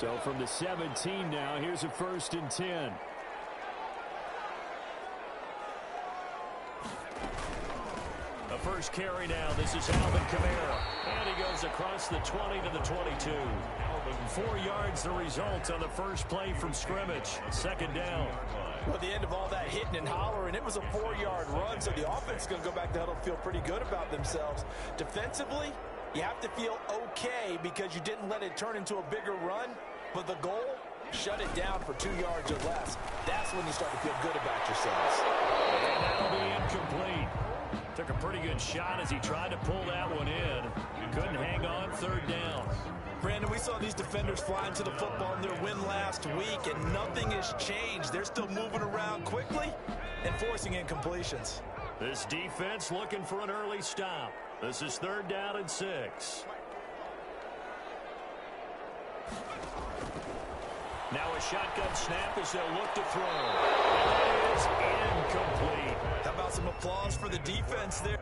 So from the 17 now, here's a 1st and 10. The first carry now. This is Alvin Kamara. And he goes across the 20 to the 22. 4 yards the result on the first play from scrimmage. 2nd down. Well, at the end of all that hitting and hollering, it was a 4-yard run, so the offense is going to go back to huddle and feel pretty good about themselves. Defensively, you have to feel okay because you didn't let it turn into a bigger run, but the goal, shut it down for 2 yards or less. That's when you start to feel good about yourselves. And that'll be incomplete. Took a pretty good shot as he tried to pull that one in. Couldn't hang on. 3rd down. Brandon, we saw these defenders fly into the football in their win last week, and nothing has changed. They're still moving around quickly and forcing incompletions. This defense looking for an early stop. This is 3rd down and 6. Now a shotgun snap as they'll look to throw. And that is incomplete. How about some applause for the defense there?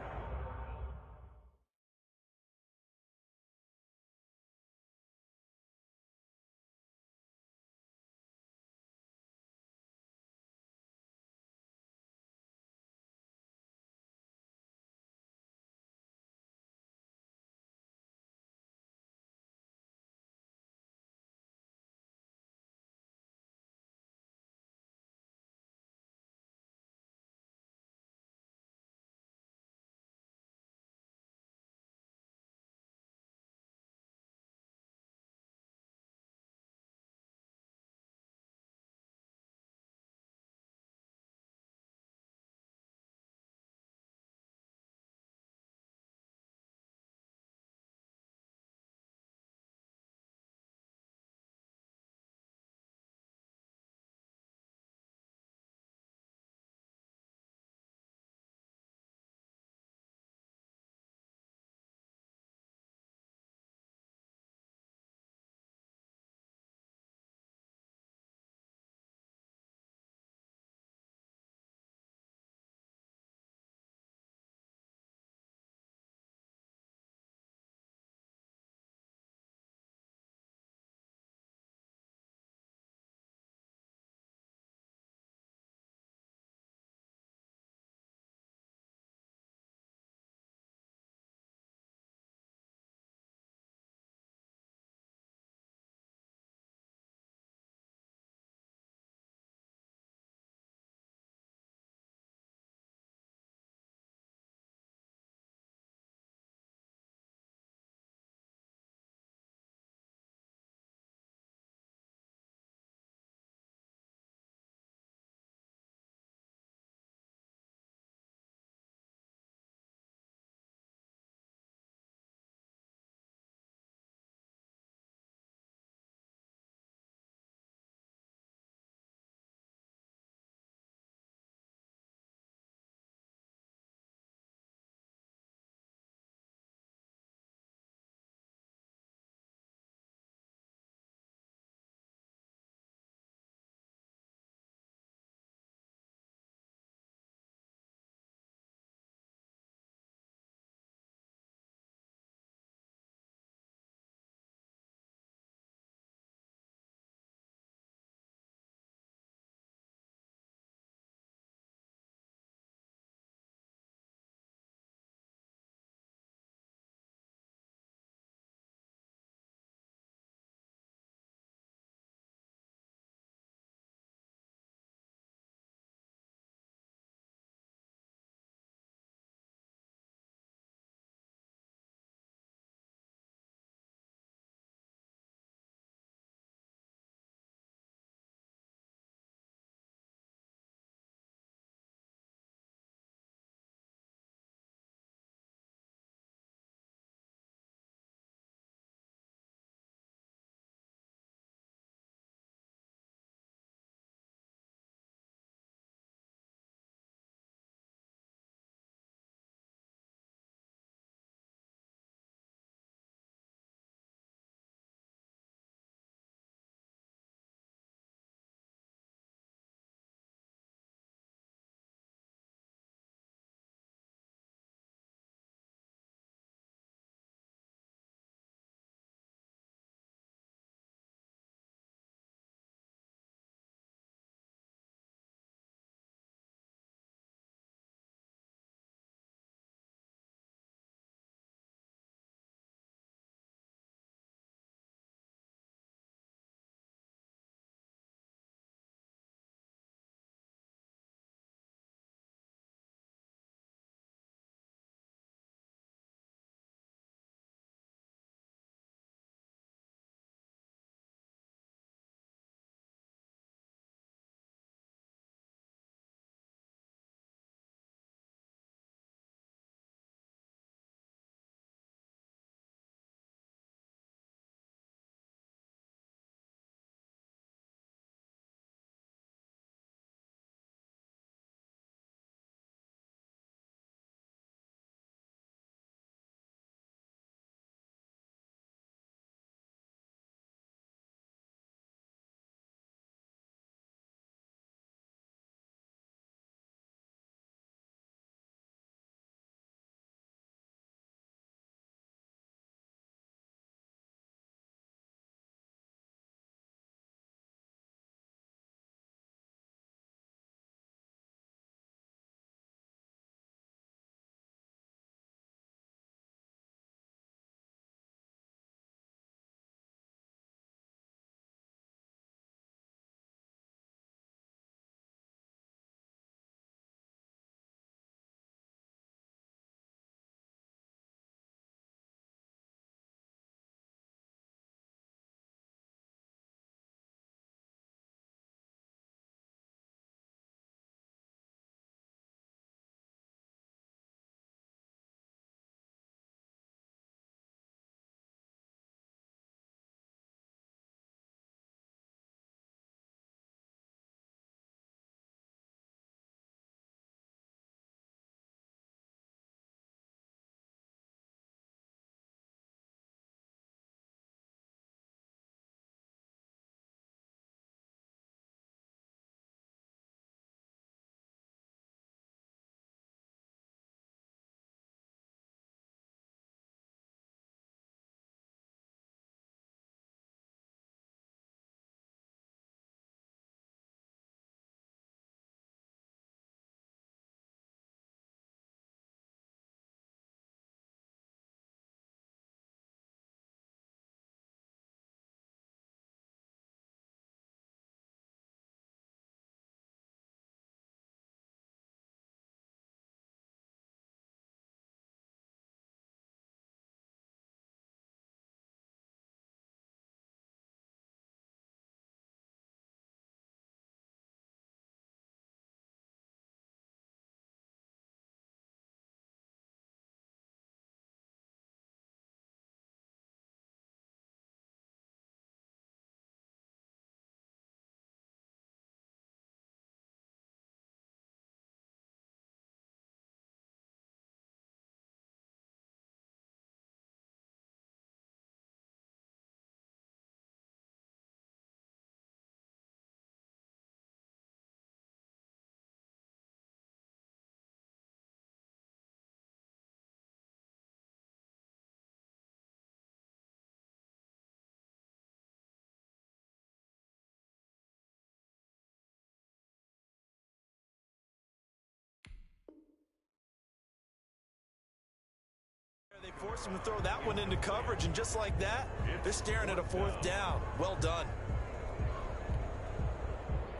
Force him to throw that one into coverage, and just like that, they're staring at a fourth down. Well done.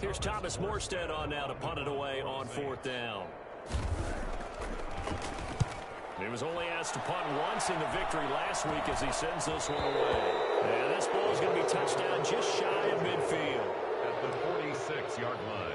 Here's Thomas Morstead on now to punt it away on fourth down. He was only asked to punt once in the victory last week as he sends this one away. And this ball is going to be touchdown just shy of midfield. At the 46-yard line.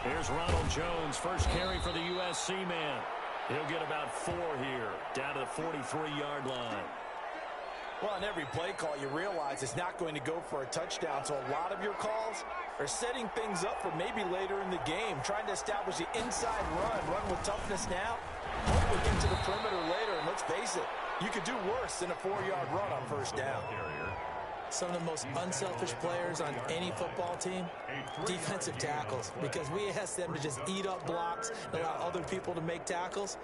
Here's Ronald Jones, first carry for the USC man. He'll get about 4 here, down to the 43-yard line. Well, on every play call, you realize it's not going to go for a touchdown, so a lot of your calls are setting things up for maybe later in the game, trying to establish the inside run with toughness now, hope we get to the perimeter later, and let's face it, you could do worse than a 4-yard run on first down. Some of the most unselfish players on any football team, defensive tackles, because we ask them to just eat up blocks and allow other people to make tackles.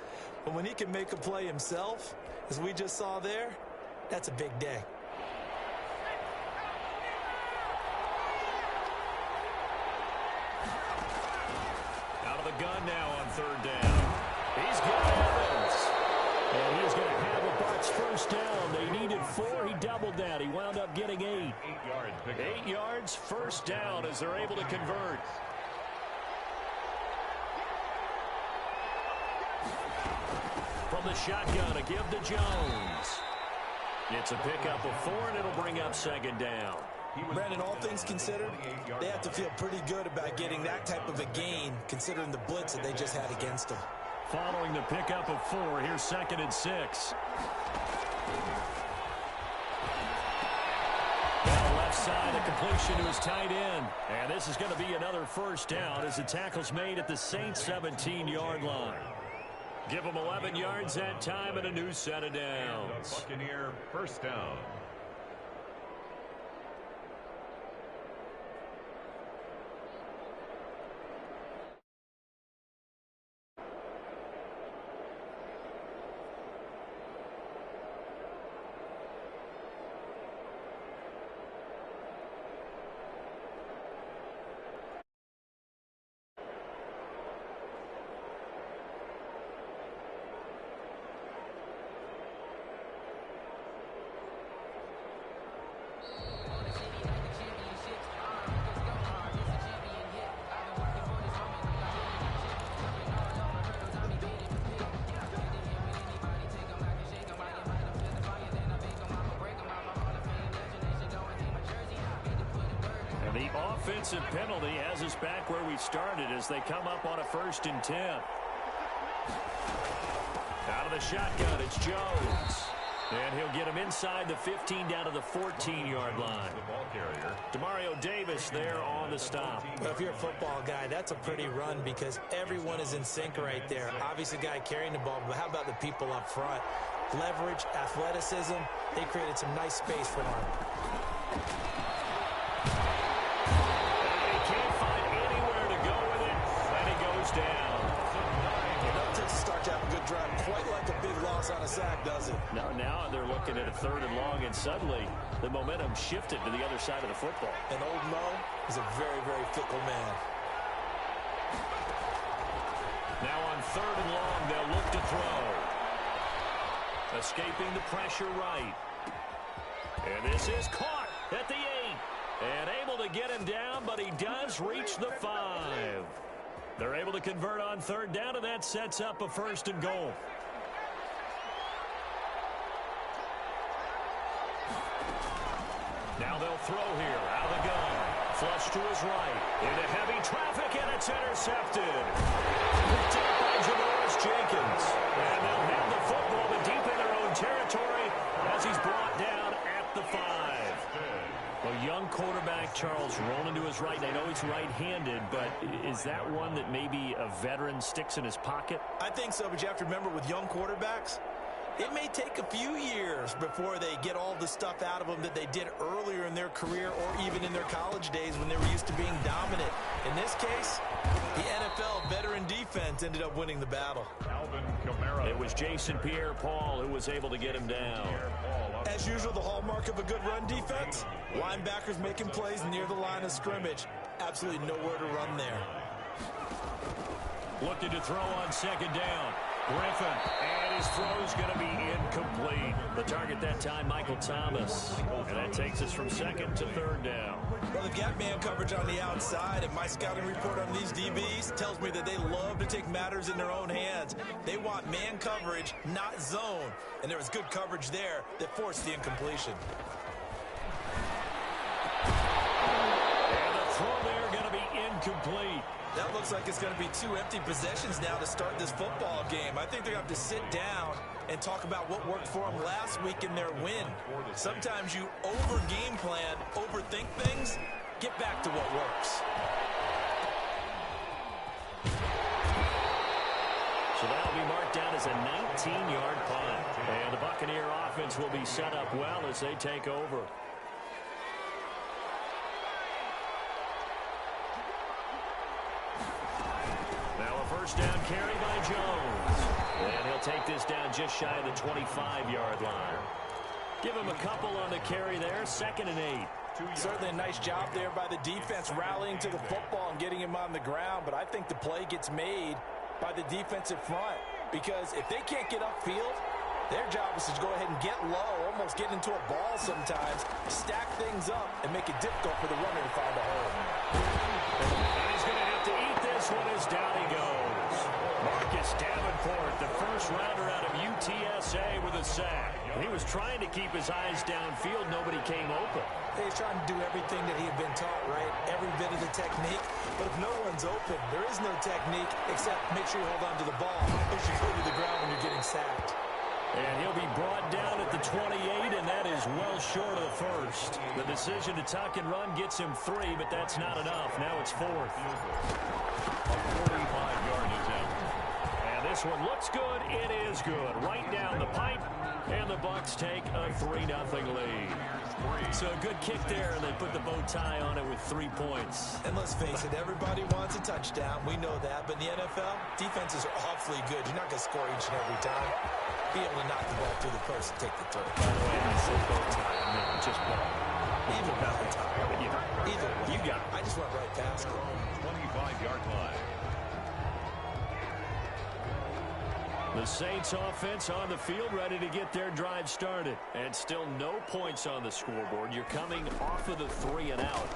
But when he can make a play himself, as we just saw there, that's a big day. Out of the gun now on third down. He's got Evans. And he's going to have a Bucs first down. They needed 4. He doubled that. He wound up getting 8. 8 yards. 8 yards, first down as they're able to convert. From the shotgun, a give to Jones. It's a pickup of 4, and it'll bring up second down. Brandon, all things considered, they have to feel pretty good about getting that type of a gain, considering the blitz that they just had against them. Following the pickup of 4, here's 2nd and 6. Down left side, a completion to his tight end. And this is going to be another first down as the tackle's made at the Saints' 17-yard line. Give them 11 yards that time and a new set of downs. Buccaneer first down. The offensive penalty has us back where we started as they come up on a 1st and 10. Out of the shotgun, it's Jones. And he'll get him inside the 15 down to the 14-yard line. The ball carrier. Demario Davis there on the stop. Well, if you're a football guy, that's a pretty run because everyone is in sync right there. Obviously, the guy carrying the ball, but how about the people up front? Leverage, athleticism, they created some nice space for him. Down. Enough to start to have a good drive. Quite like a big loss on a sack, does it? Now they're looking at a 3rd and long, and suddenly the momentum shifted to the other side of the football. And old Mo is a very, very fickle man. Now on 3rd and long, they'll look to throw. Escaping the pressure right. And this is caught at the 8. And able to get him down, but he does reach the 5. They're able to convert on 3rd down, and that sets up a 1st and goal. Now they'll throw here. Out of the gun. Flush to his right. Into heavy traffic, and it's intercepted. Picked up by Javaris Jenkins. And they'll have the football, but deep in their own territory as he's brought down at the 5. A young quarterback, Charles, rolling to his right. I know he's right-handed, but is that one that maybe a veteran sticks in his pocket? I think so, but you have to remember with young quarterbacks, It may take a few years before they get all the stuff out of them that they did earlier in their career or even in their college days when they were used to being dominant. In this case, the NFL veteran defense ended up winning the battle. It was Jason Pierre-Paul who was able to get him down. As usual, the hallmark of a good run defense, linebackers making plays near the line of scrimmage. Absolutely nowhere to run there. Looking to throw on second down. Griffin, and his throw is going to be incomplete. The target that time, Michael Thomas. And that takes us from second to third down. Well, they've got man coverage on the outside, and my scouting report on these DBs tells me that they love to take matters in their own hands. They want man coverage, not zone. And there was good coverage there that forced the incompletion. And the throw there going to be incomplete. That looks like it's going to be 2 empty possessions now to start this football game. I think they're going to have to sit down and talk about what worked for them last week in their win. Sometimes you over-game plan, overthink things, get back to what works. So that'll be marked down as a 19-yard punt. And the Buccaneer offense will be set up well as they take over. First down carry by Jones. And he'll take this down just shy of the 25-yard line. Give him a couple on the carry there. 2nd and 8. Certainly a nice job there by the defense rallying to the football and getting him on the ground. But I think the play gets made by the defensive front. Because if they can't get upfield, their job is to go ahead and get low, almost get into a ball sometimes, stack things up, and make it difficult for the runner to find a hole. And he's going to have to eat this one as down he goes. Marcus Davenport, the first rounder out of UTSA with a sack. He was trying to keep his eyes downfield. Nobody came open. He's trying to do everything that he had been taught, right? Every bit of the technique. But if no one's open, there is no technique except make sure you hold on to the ball as you go to the ground when you're getting sacked. And he'll be brought down at the 28, and that is well short of the first. The decision to tuck and run gets him 3, but that's not enough. Now it's 4th. A 45-yard attempt. And this one looks good. It is good. Right down the pipe, and the Bucs take a 3-0 lead. So a good kick there, and they put the bow tie on it with 3 points. And let's face it, everybody wants a touchdown. We know that. But in the NFL, defenses are awfully good. You're not going to score each and every time. Be able to knock the ball through the post and take the throw. By the way, I said bow tie. I meant just ball. Either bow tie. Either way. You got it. I just went right past it. 25-yard line. The Saints offense on the field ready to get their drive started. And still no points on the scoreboard. You're coming off of the 3 and out.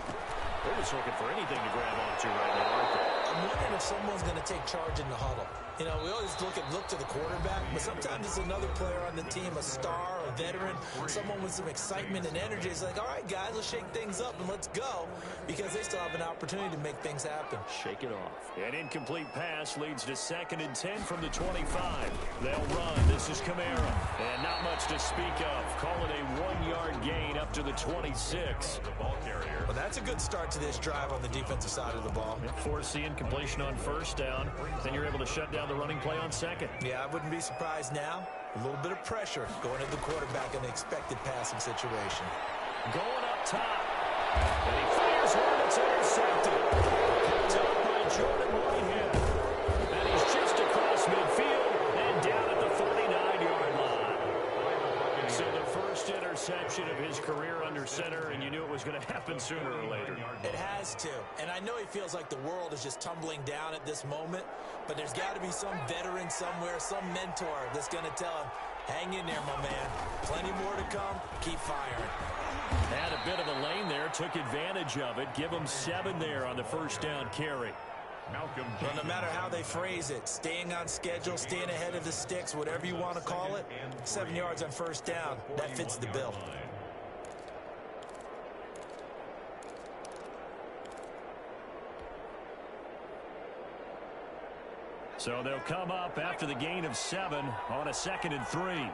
They're just looking for anything to grab onto right now, aren't they? I'm wondering if someone's going to take charge in the huddle. You know, we always look to the quarterback, but sometimes it's another player on the team, a star, a veteran, someone with some excitement and energy. It's like, all right, guys, let's shake things up and let's go, because they still have an opportunity to make things happen. Shake it off. An incomplete pass leads to 2nd and 10 from the 25. They'll run. This is Kamara. And not much to speak of. Call it a 1-yard gain up to the 26. The ball carrier. Well, that's a good start to this drive on the defensive side of the ball. Force the incompletion on first down. Then you're able to shut down the running play on second. Yeah, I wouldn't be surprised now. A little bit of pressure going at the quarterback in an expected passing situation. Going up top. And he fires one that's intercepted. Picked up by Jordan Whitehead. And he's just across midfield and down at the 49-yard line. So the first interception of his career under center, and you knew it was going to happen sooner or later. It has to. And I know he feels like the world is just tumbling down at this moment, but there's got to be some veteran somewhere, some mentor that's going to tell him, hang in there, my man. Plenty more to come. Keep firing. Had a bit of a lane there, took advantage of it. Give him 7 there on the first down carry. Well, no matter how they phrase it, staying on schedule, staying ahead of the sticks, whatever you want to call it, 7 yards on first down, that fits the bill. So they'll come up after the gain of 7 on a 2nd and 3.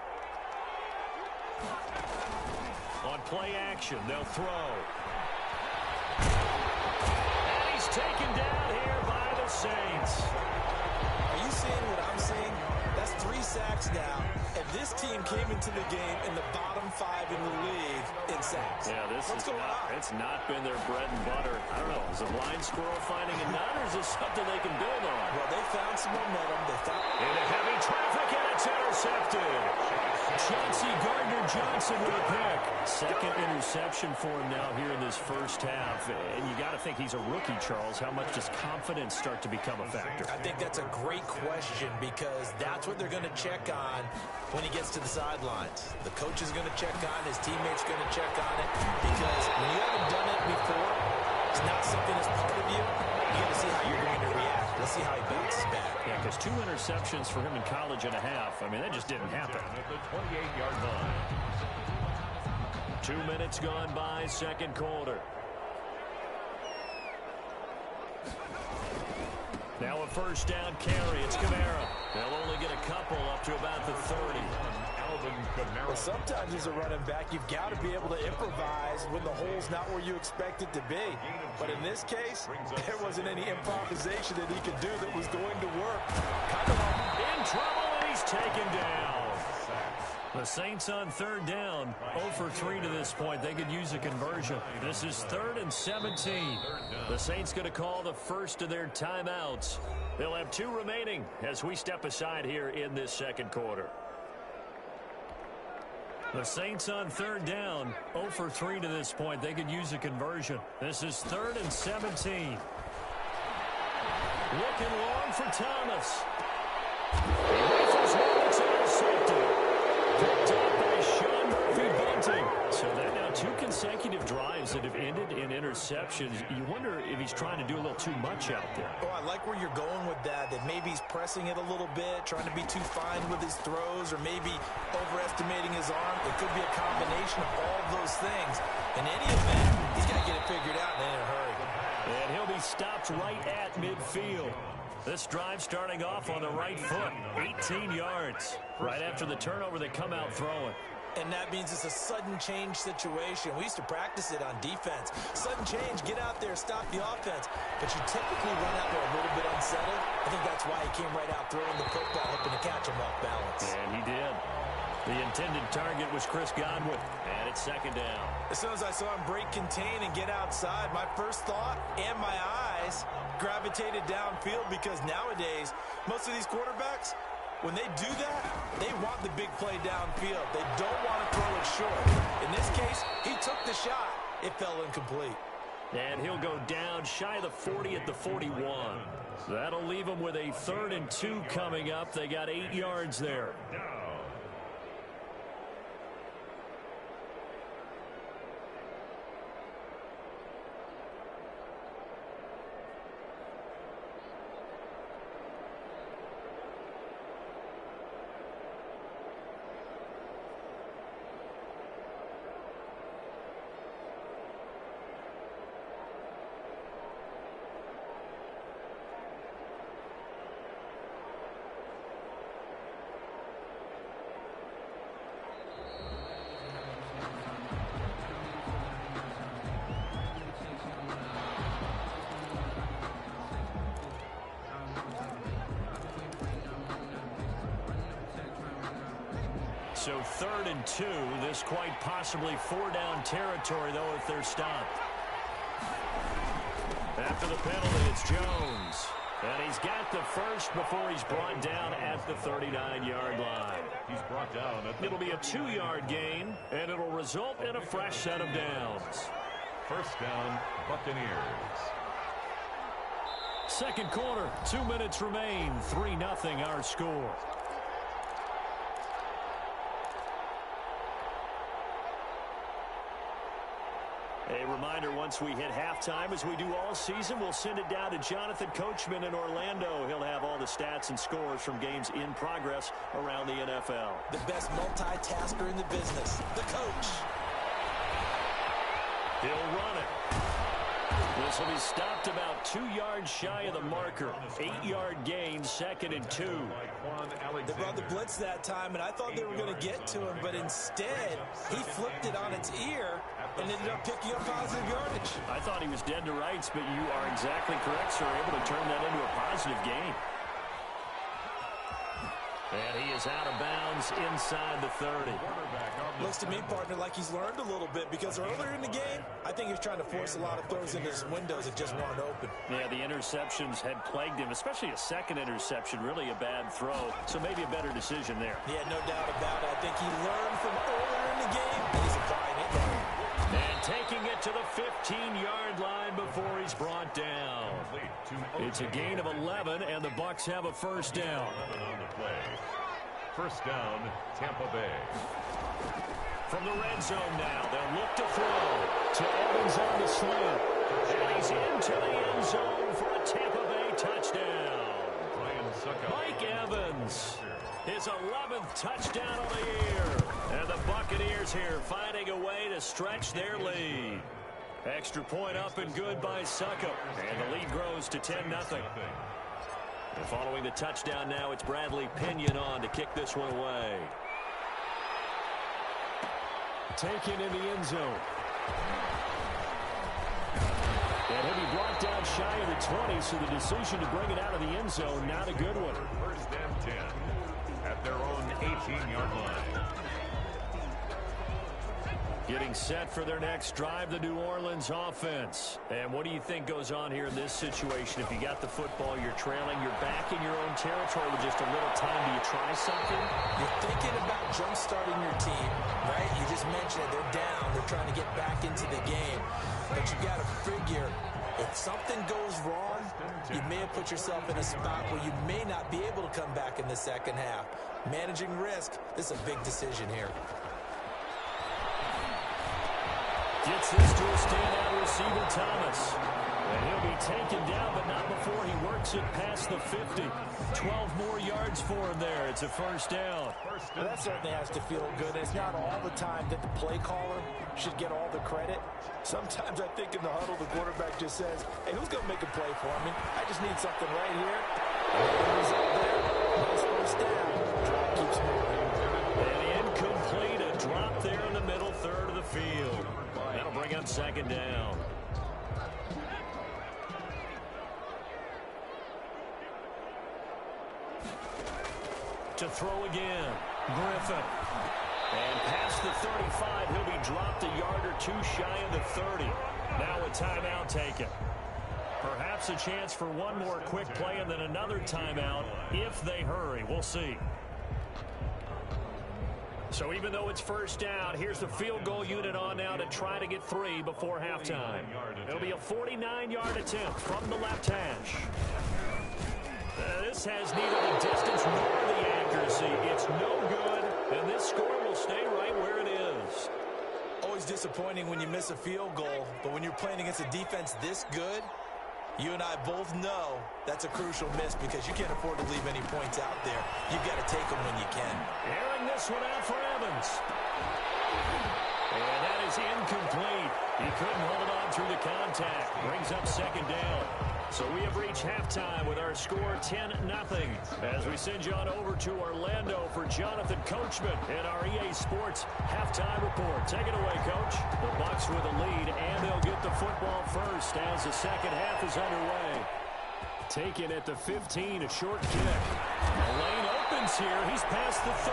On play action, they'll throw. And he's taken down here by the Saints. Are you seeing what I'm seeing? That's 3 sacks now, and this team came into the game in the bottom 5 in the league in sacks. Yeah, What's going on? It's not been their bread and butter. I don't know. Is a blind squirrel finding a nut, or is this something they can build on? Well, they found some momentum. Into heavy traffic, and it's intercepted. Chauncey Gardner-Johnson with a pick. Second interception for him now here in this first half. And you got to think he's a rookie, Charles. How much does confidence start to become a factor? I think that's a great question because that's what they're going to check on when he gets to the sidelines. The coach is going to check on, his teammates going to check on it because when you haven't done it before, it's not something that's part of you. You got to see how you're going to react. Let's see how he bounces back. Yeah, because 2 interceptions for him in college and a half. I mean, that just didn't happen. At the 28-yard line. 2 minutes gone by, second quarter. Now a first down carry. It's Kamara. They'll only get a couple up to about the 30. Well, sometimes as a running back, you've got to be able to improvise when the hole's not where you expect it to be. But in this case, there wasn't any improvisation that he could do that was going to work. In trouble, and he's taken down. The Saints on third down, 0 for 3 to this point. They could use a conversion. This is 3rd and 17. The Saints going to call the first of their timeouts. They'll have 2 remaining as we step aside here in this second quarter. The Saints on third down, 0 for 3 to this point. They could use a conversion. This is 3rd and 17. Looking long for Thomas. Rifles one, it's intercepted. Picked up by Sean Murphy-Bunting. So that now 2 consecutive drives that have ended in interceptions. You wonder if he's trying to do a little too much out there. Oh, I like where you're going with that maybe he's pressing it a little bit, trying to be too fine with his throws, or maybe overestimating his arm. It could be a combination of all of those things. In any event, he's got to get it figured out in a hurry. And he'll be stopped right at midfield. This drive starting off on the right foot, 18 yards. Right after the turnover, they come out throwing. And that means it's a sudden change situation. We used to practice it on defense. Sudden change, get out there, stop the offense. But you typically run out there a little bit unsettled. I think that's why he came right out throwing the football, hoping to catch him off balance. And he did. The intended target was Chris Godwin, and it's second down. As soon as I saw him break contain and get outside, my first thought and my eyes gravitated downfield because nowadays, most of these quarterbacks, when they do that, they want the big play downfield. They don't want to throw it short. In this case, he took the shot. It fell incomplete. And he'll go down shy of the 40 at the 41. That'll leave him with a 3rd and 2 coming up. They got 8 yards there. So 3rd and 2. This quite possibly 4-down territory, though, if they're stopped. After the penalty, it's Jones. And he's got the first before he's brought down at the 39-yard line. He's brought down at the... It'll be a 2-yard gain, and it'll result in a fresh set of downs. First down, Buccaneers. Second quarter, 2 minutes remain. 3-0 our score. A reminder, once we hit halftime, as we do all season, we'll send it down to Jonathan Coachman in Orlando. He'll have all the stats and scores from games in progress around the NFL. The best multitasker in the business, the coach. He'll run it. This will be stopped about 2 yards shy of the marker. 8-yard gain, 2nd and 2. They brought the blitz that time, and I thought they were going to get to him, but instead, he flipped it on its ear and ended up picking up positive yardage. I thought he was dead to rights, but you are exactly correct, sir. Able to turn that into a positive gain. And he is out of bounds inside the 30. Looks to me, partner, like he's learned a little bit because earlier in the game, I think he was trying to force a lot of throws into his windows that just weren't open. Yeah, the interceptions had plagued him, especially a second interception, really a bad throw. So maybe a better decision there. Yeah, no doubt about it. I think he learned from earlier in the game, and he's applying it now. And taking it to the 15-yard line before he's brought down. It's a gain of 11, and the Bucs have a first down. First down, Tampa Bay. From the red zone now, they'll look to throw to Evans on the slant. And he's into the end zone for a Tampa Bay touchdown. Mike Evans, his 11th touchdown of the year. And the Buccaneers here finding a way to stretch their lead. Extra point up and good by Succop. And the lead grows to 10-0. And following the touchdown now, it's Bradley Pinion on to kick this one away. Taken in the end zone. And he'll be brought down shy of the 20, so the decision to bring it out of the end zone, not a good one. First and 10 at their own 18-yard line. Getting set for their next drive, the New Orleans offense. And what do you think goes on here in this situation? If you got the football, you're trailing, you're back in your own territory with just a little time. Do you try something? You're thinking about jump-starting your team, right? You just mentioned it. They're down. They're trying to get back into the game. But you got to figure, if something goes wrong, you may have put yourself in a spot where you may not be able to come back in the second half. Managing risk, this is a big decision here. Gets this to a standout receiver, Thomas. And he'll be taken down, but not before he works it past the 50. 12 more yards for him there. It's a first down. Well, that certainly has to feel good. It's not all the time that the play caller should get all the credit. Sometimes I think in the huddle, the quarterback just says, hey, who's going to make a play for me? I just need something right here. And he's up there. Nice first down. Drive keeps moving. And incomplete. A drop there in the middle third of the field. That'll bring up second down. To throw again, Griffin. And past the 35, he'll be dropped a yard or two shy of the 30. Now a timeout taken. Perhaps a chance for one more quick play and then another timeout if they hurry. We'll see. So even though it's first down, here's the field goal unit on now to try to get 3 before halftime. It'll be a 49-yard attempt from the left hash. This has neither the distance nor the accuracy. It's no good, and this score will stay right where it is. Always disappointing when you miss a field goal, but when you're playing against a defense this good, you and I both know that's a crucial miss because you can't afford to leave any points out there. You've got to take them when you can. Airing this one out for Evans. And that is incomplete. He couldn't hold on through the contact. Brings up second down. So we have reached halftime with our score 10-0. As we send you on over to Orlando for Jonathan Coachman in our EA Sports halftime report. Take it away, Coach. The Bucs with a lead, and they'll get the football first as the second half is underway. Taken at the 15, a short kick. The lane opens here. He's past the 30.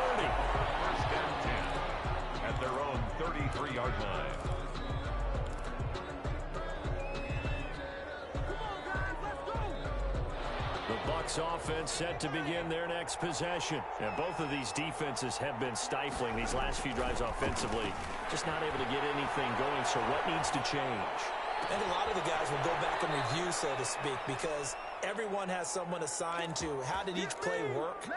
First and 10 at their own 33-yard line. The Bucs offense set to begin their next possession. And both of these defenses have been stifling these last few drives offensively. Just not able to get anything going, so what needs to change? And a lot of the guys will go back and review, so to speak, because everyone has someone assigned to how did each play work.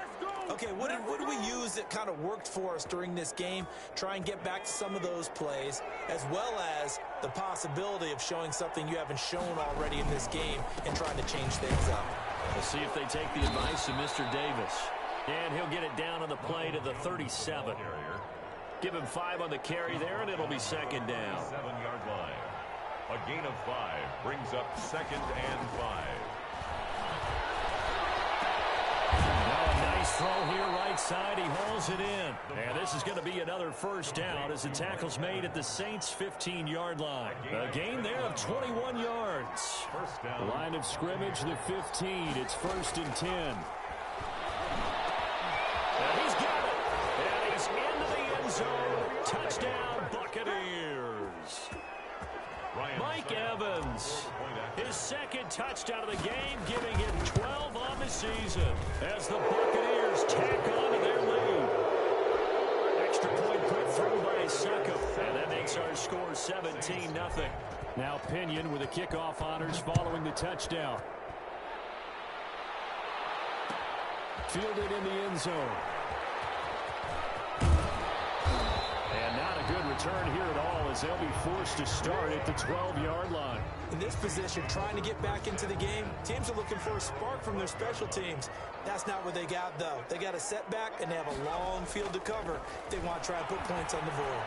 Okay, what did we use that kind of worked for us during this game? Try and get back to some of those plays, as well as the possibility of showing something you haven't shown already in this game and trying to change things up. We'll see if they take the advice of Mr. Davis. And he'll get it down on the play to the 37. Give him 5 on the carry there, and it'll be second down. 7-yard line. A gain of 5 brings up second and 5. Now a nice throw here right side. He hauls it in. And this is going to be another first down as the tackle's made at the Saints' 15-yard line. A gain there of 21 yards. First down. Line of scrimmage, the 15. It's first and 10. Mike Evans, his second touchdown of the game, giving him 12 on the season as the Buccaneers tack on to their lead. Extra point put through by Suckup, and that makes our score 17-0. Now Pinion with the kickoff honors following the touchdown. Fielded in the end zone. And not a good return here at all as they'll be forced to start at the 12-yard line. In this position, trying to get back into the game, teams are looking for a spark from their special teams. That's not what they got, though. They got a setback, and they have a long field to cover if they want to try and put points on the board.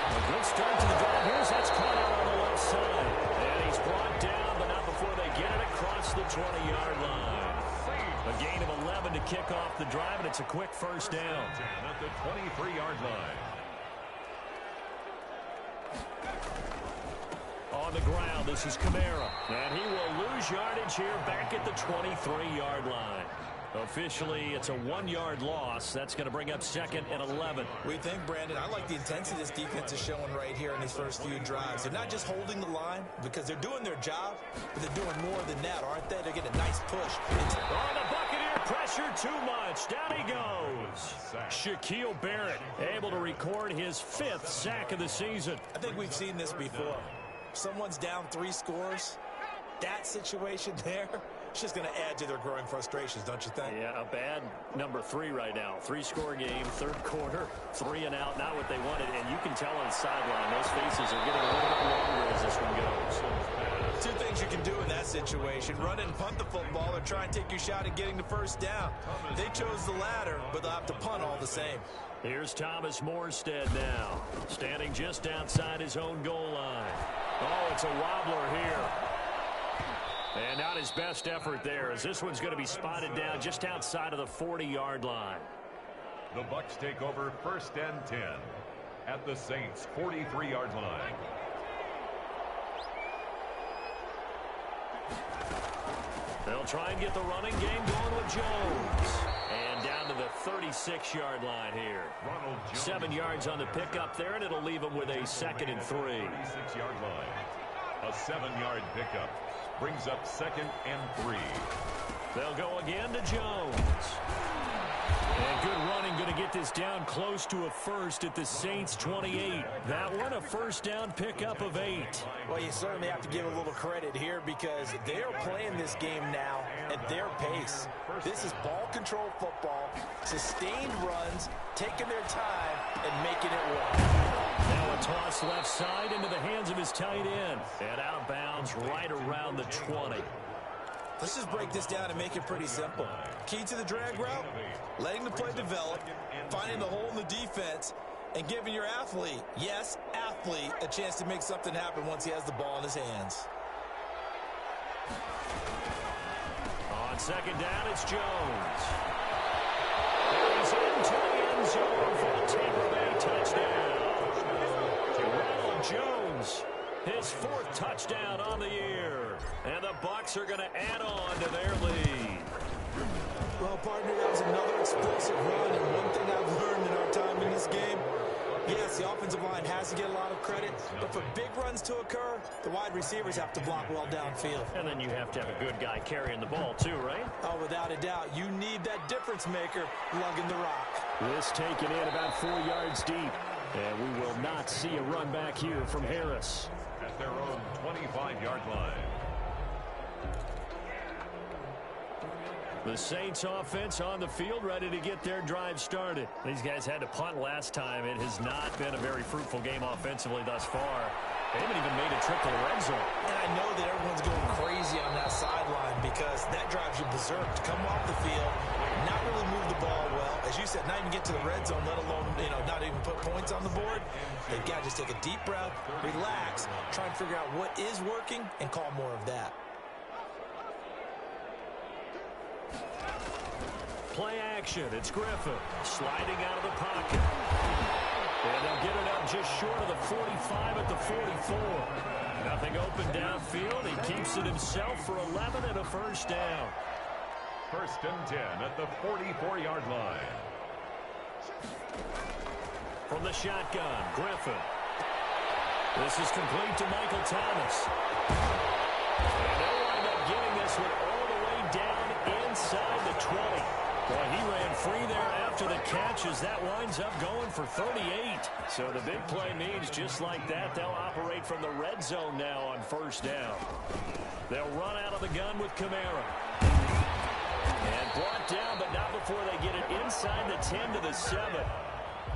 A good start to the drive. Here's that's caught out on the left side. And he's brought down, but not before they get it across the 20-yard line. A gain of 11 to kick off the drive, and it's a quick first down. At the 23-yard line. On the ground, this is Kamara. And he will lose yardage here back at the 23-yard line. Officially, it's a 1-yard loss. That's going to bring up 2nd and 11. We think, Brandon, I like the intensity this defense is showing right here in these first few drives. They're not just holding the line because they're doing their job, but they're doing more than that, aren't they? They're getting a nice push. On the Buccaneer pressure too much. Down he goes. Shaquille Barrett able to record his 5th sack of the season. I think we've seen this before. Someone's down 3 scores. That situation there, it's just going to add to their growing frustrations, don't you think? Yeah, a bad number 3 right now. 3-score game, 3rd quarter, 3 and out, not what they wanted. And you can tell on the sideline, those faces are getting a little bit longer as this one goes. 2 things you can do in that situation. Run and punt the football or try and take your shot at getting the first down. They chose the latter, but they'll have to punt all the same. Here's Thomas Morstead now, standing just outside his own goal line. Oh, it's a wobbler here. And not his best effort there, as this one's going to be spotted down just outside of the 40-yard line. The Bucs take over 1st and 10 at the Saints' 43-yard line. They'll try and get the running game going with Jones. And down to the 36-yard line here. 7 yards on the pickup there, and it'll leave him with a 2nd and 3. 36-yard line. A 7-yard pickup brings up 2nd and 3. They'll go again to Jones. And good running, going to get this down close to a first at the Saints' 28. That one, a first down pickup of 8. Well, you certainly have to give a little credit here because they are playing this game now at their pace. This is ball control football, sustained runs, taking their time and making it work. Now a toss left side into the hands of his tight end. And out of bounds right around the 20. Let's just break this down and make it pretty simple. Key to the drag route, letting the play develop, finding the hole in the defense, and giving your athlete, yes, athlete, a chance to make something happen once he has the ball in his hands. On 2nd down, it's Jones. And he's into the end zone for the Tampa Bay touchdown. Ronald Jones, his 4th touchdown on the year. And the Bucs are going to add on to their lead. Well, partner, that was another explosive run, and one thing I've learned in our time in this game, yes, the offensive line has to get a lot of credit, but for big runs to occur, the wide receivers have to block well downfield. And then you have to have a good guy carrying the ball too, right? Oh, without a doubt. You need that difference maker lugging the rock. This taken in about 4 yards deep. And we will not see a run back here from Harris. At their own 25-yard line. The Saints offense on the field, ready to get their drive started. These guys had to punt last time. It has not been a very fruitful game offensively thus far. They haven't even made a trip to the red zone. And I know that everyone's going crazy on that sideline because that drives you berserk to come off the field, not really move the ball well. As you said, not even get to the red zone, let alone, not even put points on the board. They've got to just take a deep breath, relax, try and figure out what is working, and call more of that. Play action. It's Griffin sliding out of the pocket. And they'll get it up just short of the 45 at the 44. Nothing open downfield. He keeps it himself for 11 and a first down. 1st and 10 at the 44-yard line. From the shotgun, Griffin. This is complete to Michael Thomas. And they'll wind up getting this one all the way down inside the 20. Boy, he ran free there after the catch as that winds up going for 38. So the big play means just like that, they'll operate from the red zone now on first down. They'll run out of the gun with Kamara. And brought down, but not before they get it inside the 10 to the 7.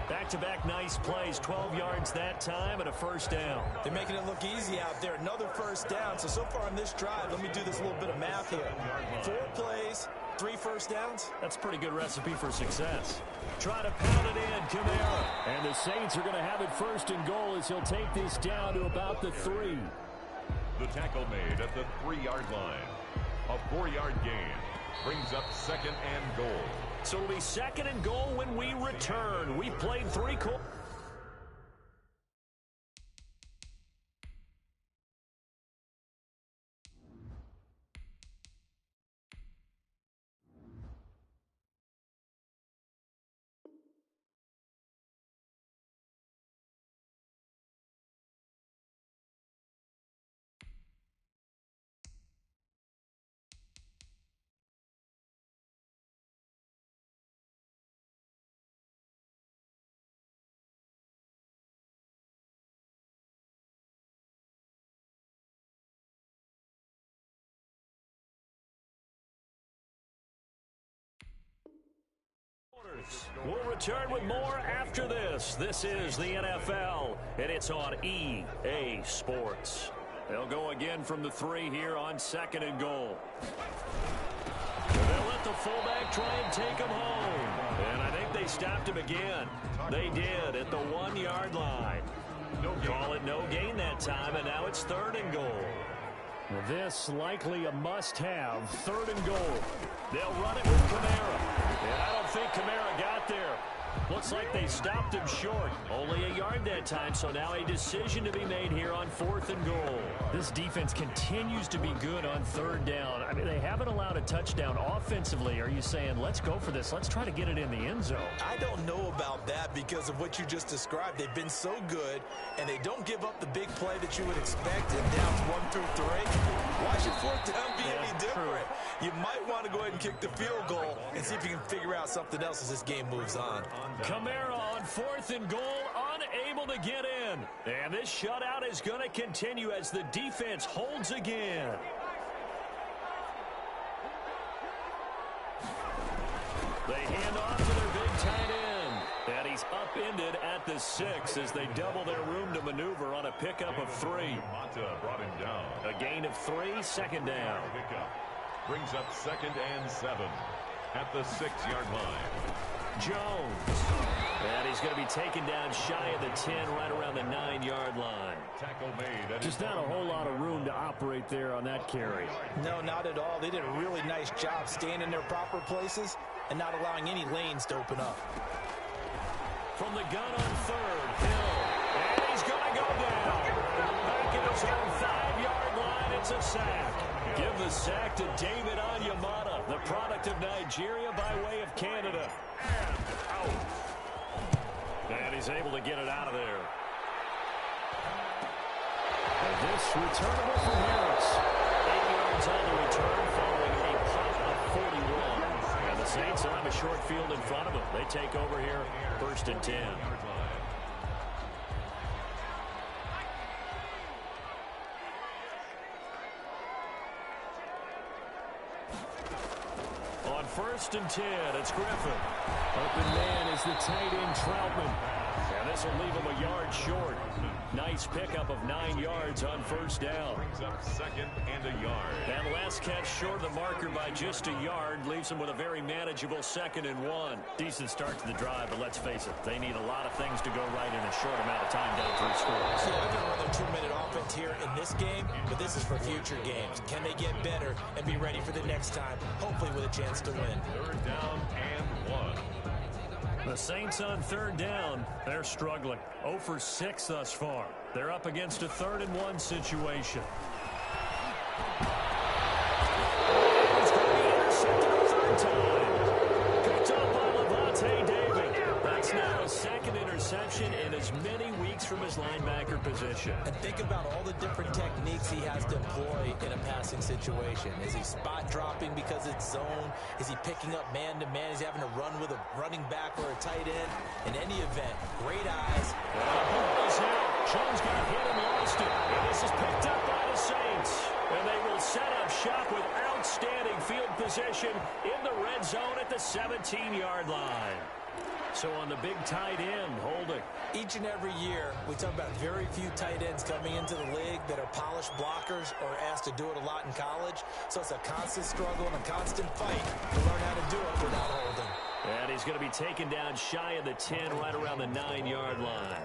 Back-to-back nice plays, 12 yards that time and a first down. They're making it look easy out there. Another first down. So far on this drive, let me do this little bit of math here. 4 plays, 3 first downs. That's a pretty good recipe for success. Try to pound it in, Kamara. And the Saints are going to have it first and goal as he'll take this down to about the 3. The tackle made at the 3-yard line. A 4-yard gain brings up second and goal. So it'll be second and goal when we return. We've played 3 quarters. We'll return with more after this. This is the NFL, and it's on EA Sports. They'll go again from the 3 here on second and goal. They'll let the fullback try and take him home. And I think they stopped him again. They did at the 1-yard line. Call it no gain that time, and now it's third and goal. This likely a must-have, third and goal. They'll run it with Kamara. And I don't think Kamara got there. Looks like they stopped him short. Only a yard that time, so now a decision to be made here on fourth and goal. This defense continues to be good on third down. I mean, they haven't allowed a touchdown offensively. Are you saying, let's go for this? Let's try to get it in the end zone. I don't know about that because of what you just described. They've been so good, and they don't give up the big play that you would expect in downs 1 through 3. Why should fourth down be any different? You might want to go ahead and kick the field goal and see if you can figure out something else as this game moves on. Kamara on fourth and goal, unable to get in. And this shutout is going to continue as the defense holds again. They hand off to their big tight end. And he's upended at the 6 as they double their room to maneuver on a pickup of 3. Mata brought him down. A gain of 3, second down. Pickup brings up second and 7 at the 6-yard line. Jones. And he's going to be taken down shy of the 10, right around the 9-yard line. Tackle made. Just not a whole lot of room to operate there on that carry. No, not at all. They did a really nice job staying in their proper places and not allowing any lanes to open up. From the gun on third, Hill. And he's going to go down. Back at his own 5-yard line, it's a sack. Give the sack to David Onyemata, the product of Nigeria by way of Canada. And he's able to get it out of there. And this returnable from Harris. 8 yards on the return following a punt of 41. And the Saints will have a short field in front of them. They take over here, first and 10. On first and 10, it's Griffin. Open man is the tight end, Troutman. And this will leave him a yard short. Nice pickup of 9 yards on first down. Brings up second and a yard. That last catch short of the marker by just a yard leaves him with a very manageable 2nd and 1. Decent start to the drive, but let's face it, they need a lot of things to go right in a short amount of time down 3 scores. So they're going to run their 2-minute offense here in this game, but this is for future games. Can they get better and be ready for the next time, hopefully with a chance to win? Third down and 1. The Saints on third down, they're struggling. 0 for 6 thus far. They're up against a 3rd and 1 situation. He's going to be intercepted a 3rd time. Picked up by Levante David. That's now a 2nd interception. interception in as many weeks from his linebacker position. And think about all the different techniques he has to employ in a passing situation. Is he spot dropping because it's zone? Is he picking up man-to-man? Is he having to run with a running back or a tight end? In any event, great eyes. Jones got hit and lost it. And this is picked up by the Saints. And they will set up shop with outstanding field position in the red zone at the 17-yard line. So on the big tight end, holding. Each and every year, we talk about very few tight ends coming into the league that are polished blockers or asked to do it a lot in college. So it's a constant struggle and a constant fight to learn how to do it without holding. And he's going to be taken down shy of the 10, right around the 9-yard line.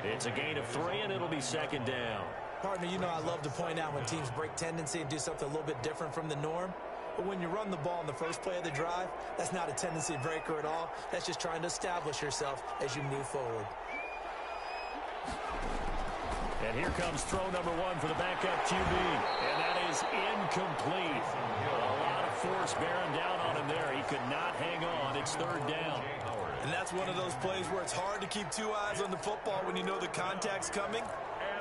It's a gain of 3, and it'll be second down. Partner, you know I love to point out when teams break tendency and do something a little bit different from the norm. But when you run the ball in the first play of the drive, that's not a tendency breaker at all. That's just trying to establish yourself as you move forward. And here comes throw number 1 for the backup QB. And that is incomplete. A lot of force bearing down on him there. He could not hang on. It's third down. And that's one of those plays where it's hard to keep 2 eyes on the football when you know the contact's coming,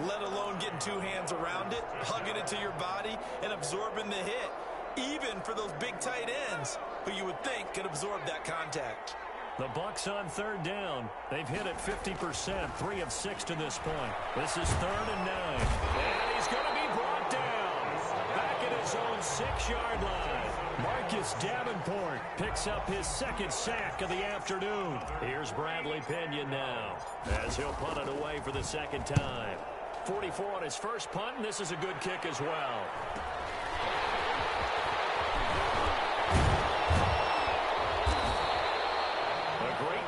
let alone getting 2 hands around it, hugging it to your body, and absorbing the hit. Even for those big tight ends who you would think could absorb that contact. The Bucs on third down. They've hit it 50%, 3 of 6 to this point. This is 3rd and 9. And he's going to be brought down. Back at his own 6-yard line. Marcus Davenport picks up his 2nd sack of the afternoon. Here's Bradley Pinion now as he'll punt it away for the 2nd time. 44 on his first punt, and this is a good kick as well.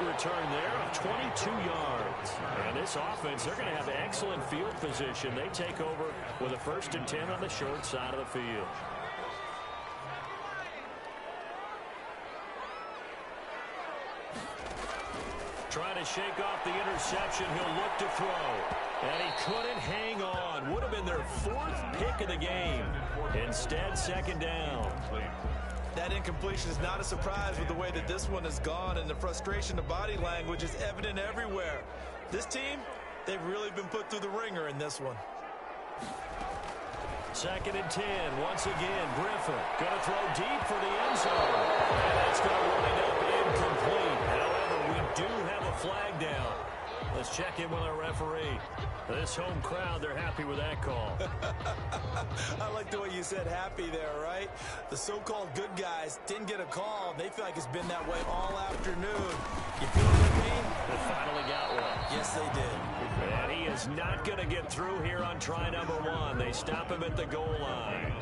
Return there of 22 yards. And this offense, they're going to have excellent field position. They take over with a 1st and 10 on the short side of the field. Trying to shake off the interception. He'll look to throw. And he couldn't hang on. Would have been their 4th pick of the game. Instead, 2nd down. That incompletion is not a surprise with the way that this one has gone, and the frustration of body language is evident everywhere. This team, they've really been put through the ringer in this one. 2nd and 10. Once again, Griffin going to throw deep for the end zone. And that's going to wind up incomplete. However, we do have a flag down. Let's check in with our referee. This home crowd, they're happy with that call. I like the way you said happy there, right? The so-called good guys didn't get a call. They feel like it's been that way all afternoon. You feel what I mean? They finally got one. Yes, they did. And he is not going to get through here on try number 1. They stop him at the goal line.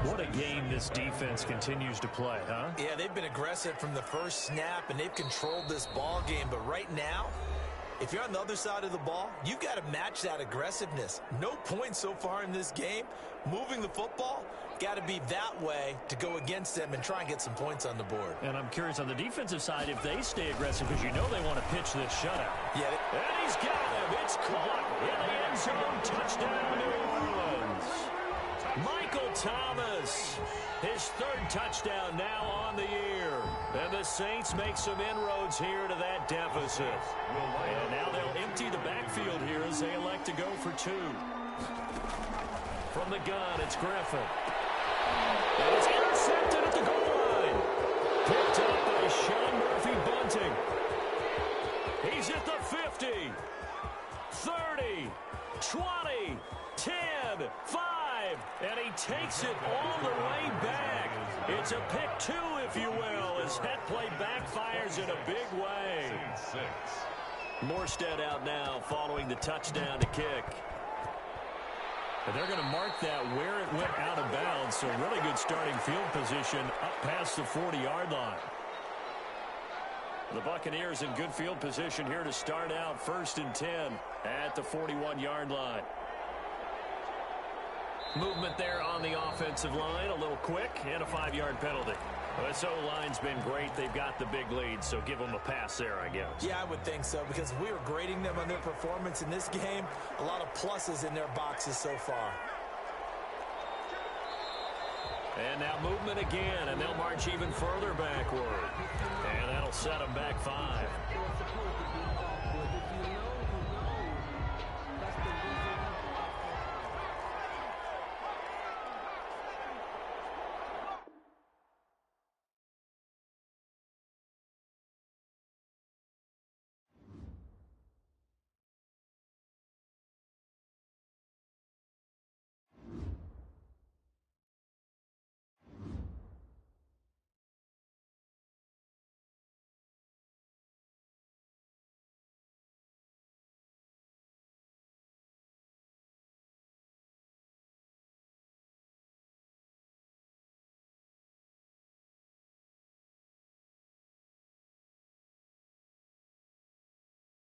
What a game this defense continues to play, huh? Yeah, they've been aggressive from the first snap, and they've controlled this ball game. But right now, if you're on the other side of the ball, you've got to match that aggressiveness. No points so far in this game. Moving the football, got to be that way to go against them and try and get some points on the board. And I'm curious on the defensive side if they stay aggressive, because you know they want to pitch this shutout. Yeah. And he's got him. It's caught in the end zone. Touchdown, New Orleans. Michael Thomas, his 3rd touchdown now on the year. And the Saints make some inroads here to that deficit. And now they'll empty the backfield here as they elect to go for 2. From the gun, it's Griffin. And it's intercepted at the goal line. Picked up by Sean Murphy-Bunting. He's at the 50, 30, 20, 10, 5. And he takes it all the way back. It's a pick 2, if you will, as that play backfires in a big way. Morstead out now following the touchdown to kick. But they're going to mark that where it went out of bounds, so really good starting field position up past the 40-yard line. The Buccaneers in good field position here to start out 1st and 10 at the 41-yard line. Movement there on the offensive line, a little quick, and a 5-yard penalty. This O-line's been great. They've got the big lead, so give them a pass there, I guess. Yeah, I would think so, because we were grading them on their performance in this game. A lot of pluses in their boxes so far. And now movement again, and they'll march even further backward. And that'll That'll set them back 5.